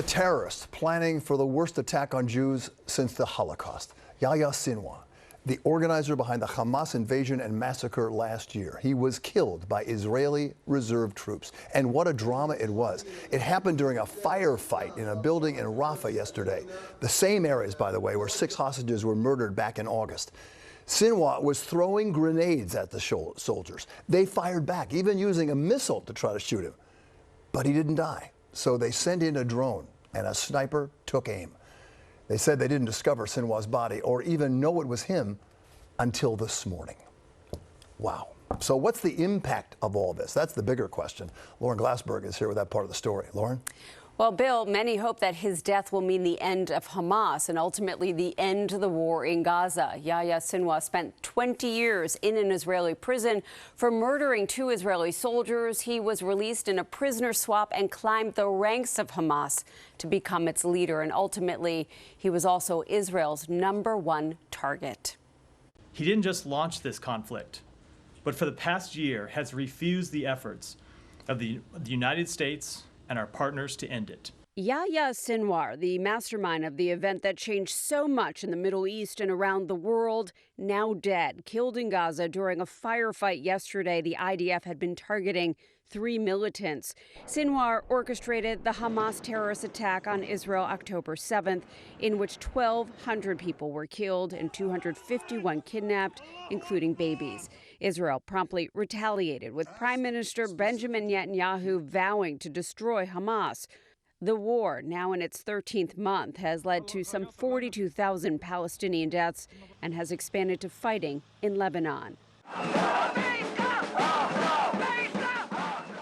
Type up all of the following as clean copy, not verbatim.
terrorists planning for the worst attack on Jews since the Holocaust. Yahya Sinwar, the organizer behind the Hamas invasion and massacre last year. He was killed by Israeli reserve troops. And what a drama it was. It happened during a firefight in a building in Rafah yesterday. The same areas, by the way, where 6 hostages were murdered back in August. Sinwar was throwing grenades at the soldiers. They fired back, even using a missile to try to shoot him. But he didn't die. So they sent in a drone, and a sniper took aim. They said they didn't discover Sinwar's body or even know it was him until this morning. Wow. So what's the impact of all this? That's the bigger question. Lauren Glassberg is here with that part of the story. Lauren? Well, Bill, many hope that his death will mean the end of Hamas and ultimately the end of the war in Gaza. Yahya Sinwar spent 20 years in an Israeli prison for murdering 2 Israeli soldiers. He was released in a prisoner swap and climbed the ranks of Hamas to become its leader. And ultimately, he was also Israel's #1 target. He didn't just launch this conflict, but for the past year has refused the efforts of the United States and our partners to end it. Yahya Sinwar, the mastermind of the event that changed so much in the Middle East and around the world, now dead, killed in Gaza during a firefight yesterday. The IDF had been targeting 3 militants. Sinwar orchestrated the Hamas terrorist attack on Israel October 7th, in which 1,200 people were killed and 251 kidnapped, including babies. Israel promptly retaliated, with Prime Minister Benjamin Netanyahu vowing to destroy Hamas. The war, now in its 13th month, has led to some 42,000 Palestinian deaths and has expanded to fighting in Lebanon.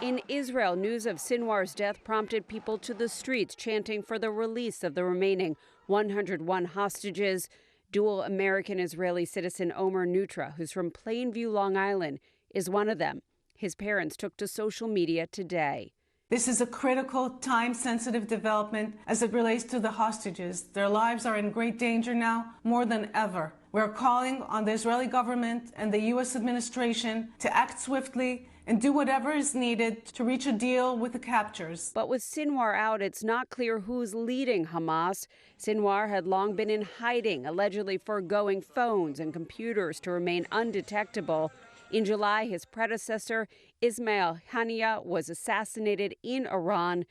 In Israel, news of Sinwar's death prompted people to the streets chanting for the release of the remaining 101 hostages. Dual American-Israeli citizen Omer Nutra, who's from Plainview, Long Island, is one of them. His parents took to social media today. This is a critical, time-sensitive development as it relates to the hostages. Their lives are in great danger now, more than ever. We're calling on the Israeli government and the U.S. administration to act swiftly and do whatever is needed to reach a deal with the captors. But with Sinwar out, it's not clear who's leading Hamas. Sinwar had long been in hiding, allegedly foregoing phones and computers to remain undetectable. In July, his predecessor, Ismail Haniyeh, was assassinated in Iran,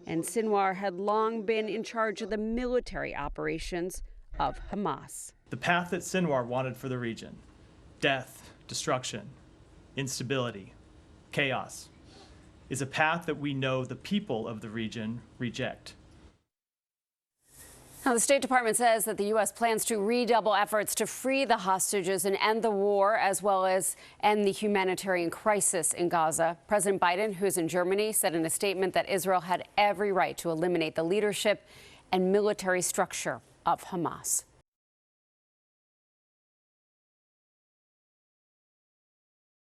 and Sinwar had long been in charge of the military operations of Hamas. The path that Sinwar wanted for the region: death, destruction, instability, chaos, is a path that we know the people of the region reject. Now, the State Department says that the U.S. plans to redouble efforts to free the hostages and end the war, as well as end the humanitarian crisis in Gaza. President Biden, who's in Germany, said in a statement that Israel had every right to eliminate the leadership and military structure of Hamas.